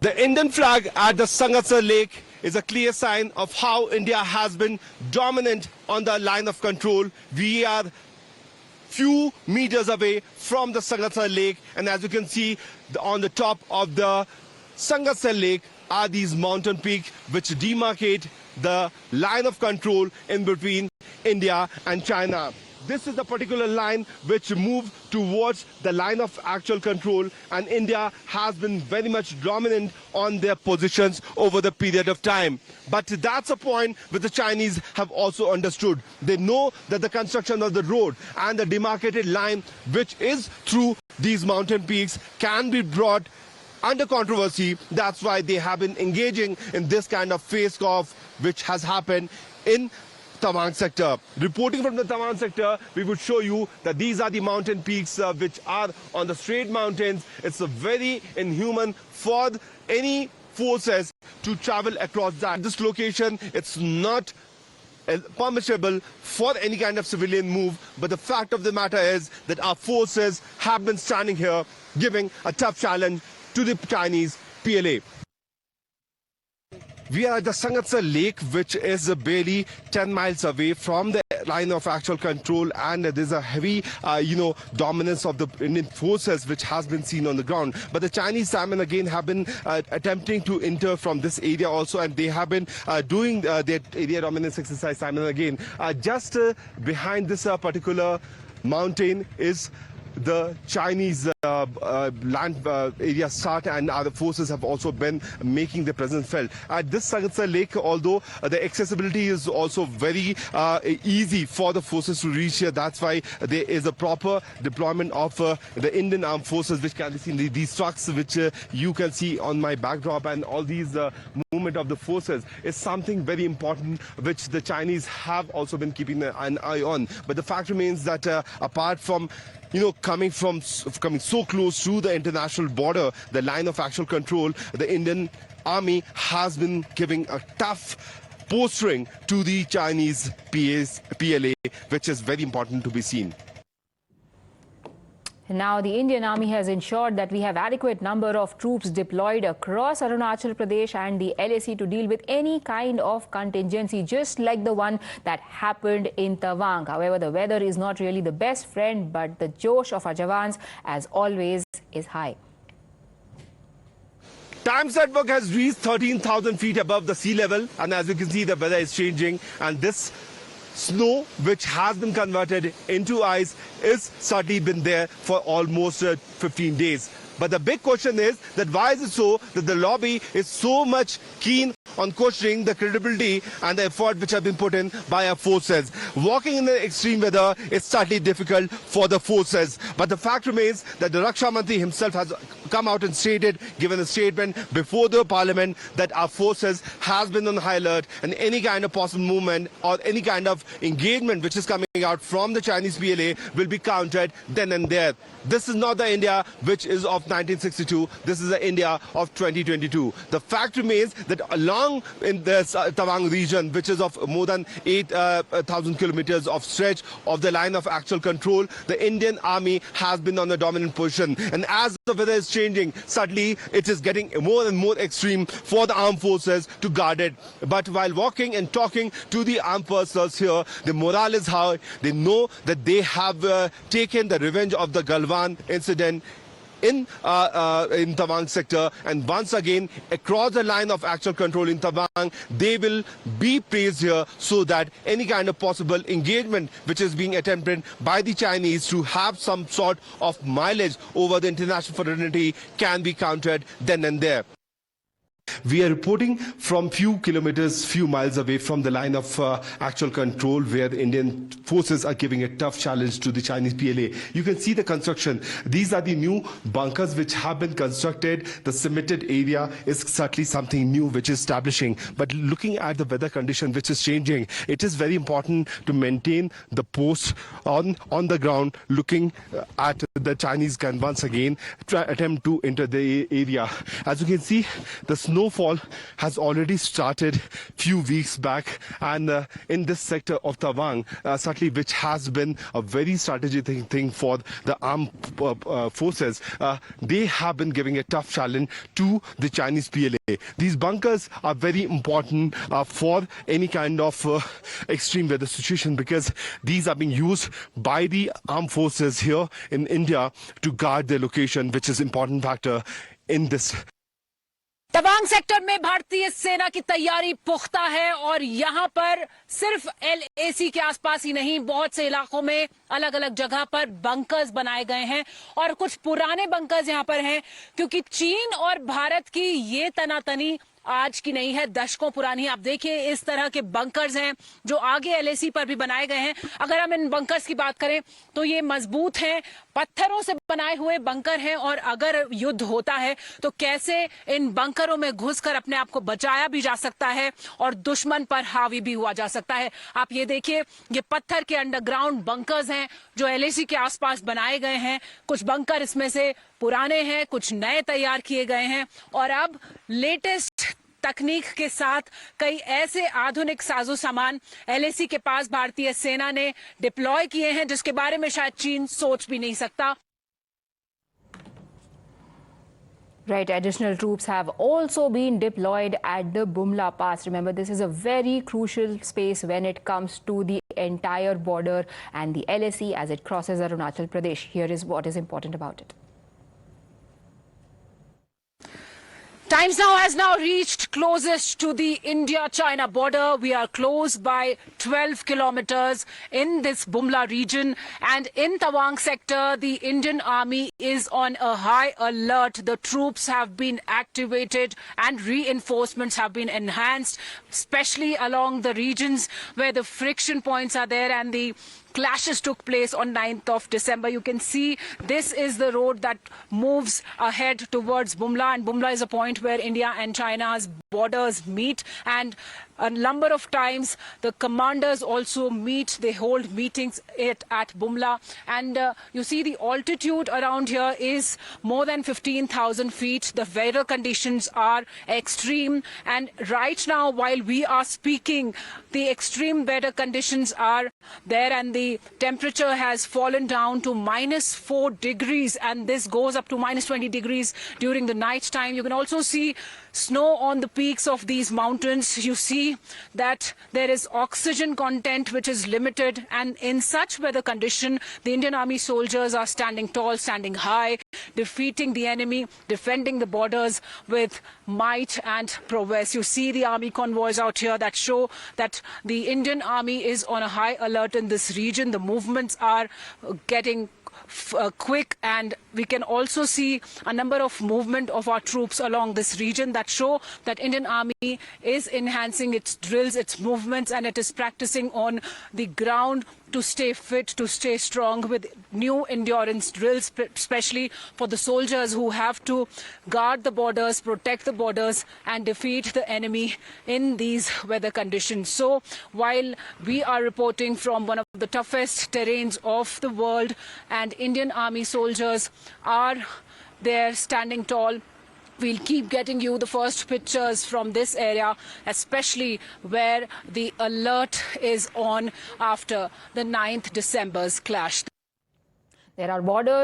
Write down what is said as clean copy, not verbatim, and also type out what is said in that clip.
The Indian flag at the Sangetsar Lake is a clear sign of how India has been dominant on the line of control. We are few meters away from the Sangetsar Lake, and as you can see on the top of the Sangetsar Lake are these mountain peaks which demarcate the line of control in between India and China. This is the particular line which moves towards the line of actual control, and India has been very much dominant on their positions over the period of time. But that's a point which the Chinese have also understood. They know that the construction of the road and the demarcated line which is through these mountain peaks can be brought under controversy. That's why they have been engaging in this kind of face-off which has happened in Tawang sector. Reporting from the Tawang sector, we would show you that these are the mountain peaks which are on the straight mountains. It's a very inhuman for any forces to travel across that. This location, it's not permissible for any kind of civilian move, but the fact of the matter is that our forces have been standing here giving a tough challenge to the Chinese PLA. We are at the Sangetsar Lake, which is barely 10 miles away from the line of actual control, and there's a heavy, dominance of the Indian forces which has been seen on the ground. But the Chinese salmon again have been attempting to enter from this area also, and they have been doing their area dominance exercise time and again. Just behind this particular mountain is the Chinese land area start, and other forces have also been making their presence felt. At this Sangetsar Lake, although the accessibility is also very easy for the forces to reach here, that's why there is a proper deployment of the Indian armed forces, which can be seen. These trucks which you can see on my backdrop, and all these movement of the forces is something very important which the Chinese have also been keeping an eye on. But the fact remains that apart from coming so close to the international border, the line of actual control, the Indian army has been giving a tough posturing to the Chinese PLA, which is very important to be seen. Now, the Indian Army has ensured that we have adequate number of troops deployed across Arunachal Pradesh and the LAC to deal with any kind of contingency, just like the one that happened in Tawang. However, the weather is not really the best friend, but the josh of our Jawans, as always, is high. Times network has reached 13,000 feet above the sea level, and as you can see, the weather is changing, and this snow, which has been converted into ice, is certainly been there for almost 15 days. But the big question is that why is it so that the lobby is so much keen on questioning the credibility and the effort which have been put in by our forces? Walking in the extreme weather is certainly difficult for the forces. But the fact remains that the Raksha Mantri himself has come out and given a statement before the parliament that our forces has been on high alert, and any kind of possible movement or any kind of engagement which is coming out from the Chinese PLA will be countered then and there. This is not the India which is of 1962. This is the India of 2022. The fact remains that along in the Tawang region, which is of more than 8,000 kilometers of stretch of the line of actual control, the Indian army has been on a dominant position. And as the weather is changing, suddenly it is getting more and more extreme for the armed forces to guard it. But while walking and talking to the armed personnel here, the morale is high. They know that they have taken the revenge of the Galwan incident in Tawang sector, and once again across the line of actual control in Tawang, they will be praised here so that any kind of possible engagement which is being attempted by the Chinese to have some sort of mileage over the international fraternity can be countered then and there. We are reporting from few miles away from the line of actual control, where the Indian forces are giving a tough challenge to the Chinese PLA. You can see the construction. These are the new bunkers which have been constructed. The cemented area is certainly something new which is establishing. But looking at the weather condition which is changing, it is very important to maintain the post on the ground, looking at the Chinese can once again attempt to enter the area. As you can see, the snow snowfall has already started few weeks back, and in this sector of Tawang, certainly which has been a very strategic thing for the armed forces, they have been giving a tough challenge to the Chinese PLA. These bunkers are very important for any kind of extreme weather situation, because these are being used by the armed forces here in India to guard their location, which is an important factor in this. Tawang sector में भारतीय सेना की तैयारी पुख्ता है और यहां पर सिर्फ LAC के आसपास ही नहीं, बहुत से इलाकों में अलग अलग जगह पर बंकर्स बनाए गए हैं और कुछ पुराने बंकर्स यहां पर हैं, क्योंकि चीन और भारत की ये तनातनी आज की नहीं है, दशकों पुरानी है। आप देखिए इस तरह के बंकर्स हैं जो आगे LAC पर भी बनाए गए हैं। अगर हम इन बंकर्स की बात करें तो ये मजबूत हैं, पत्थरों से बनाए हुए बंकर हैं, और अगर युद्ध होता है तो कैसे इन बंकरों में घुसकर अपने आप को बचाया भी जा सकता है और दुश्मन पर हावी भी हुआ जा सकता है। आप ये देखिए, ये पत्थर के अंडरग्राउंड बंकर्स हैं जो LAC के आसपास बनाए गए हैं। कुछ बंकर इसमें से पुराने हैं, कुछ नए तैयार किए गए हैं, और अब लेटेस्ट तकनीक के साथ कई ऐसे आधुनिक साजो सामान LAC के पास भारतीय सेना ने डिप्लॉय किए हैं जिसके बारे में शायद चीन सोच भी नहीं सकता। Right, additional troops have also been deployed at the Boomla Pass. Remember, this is a very crucial space when it comes to the entire border and the LAC as it crosses Arunachal Pradesh. Here is what is important about it. Times Now has now reached closest to the India-China border. We are close by 12 kilometers in this Boomla region, and in Tawang sector, the Indian Army is on a high alert. The troops have been activated and reinforcements have been enhanced, especially along the regions where the friction points are there and the clashes took place on 9th of December. You can see this is the road that moves ahead towards Boomla, and Boomla is a point where India and China's borders meet, and a number of times the commanders also meet. They hold meetings at Boomla, and you see the altitude around here is more than 15,000 feet. The weather conditions are extreme, and right now while we are speaking, the extreme weather conditions are there, and the temperature has fallen down to -4 degrees, and this goes up to -20 degrees during the night time. You can also see snow on the peaks of these mountains. You see that there is oxygen content which is limited, and in such weather condition, the Indian Army soldiers are standing tall, standing high, defeating the enemy, defending the borders with might and prowess. You see the army convoys out here that show that the Indian Army is on a high alert in this region. The movements are getting quick, and we can also see a number of movement of our troops along this region that show that Indian Army is enhancing its drills, its movements, and it is practicing on the ground to stay fit, to stay strong, with new endurance drills, especially for the soldiers who have to guard the borders, protect the borders, and defeat the enemy in these weather conditions. So while we are reporting from one of the toughest terrains of the world, and Indian Army soldiers are there standing tall, we'll keep getting you the first pictures from this area, especially where the alert is on after the 9th December's clash. There are borders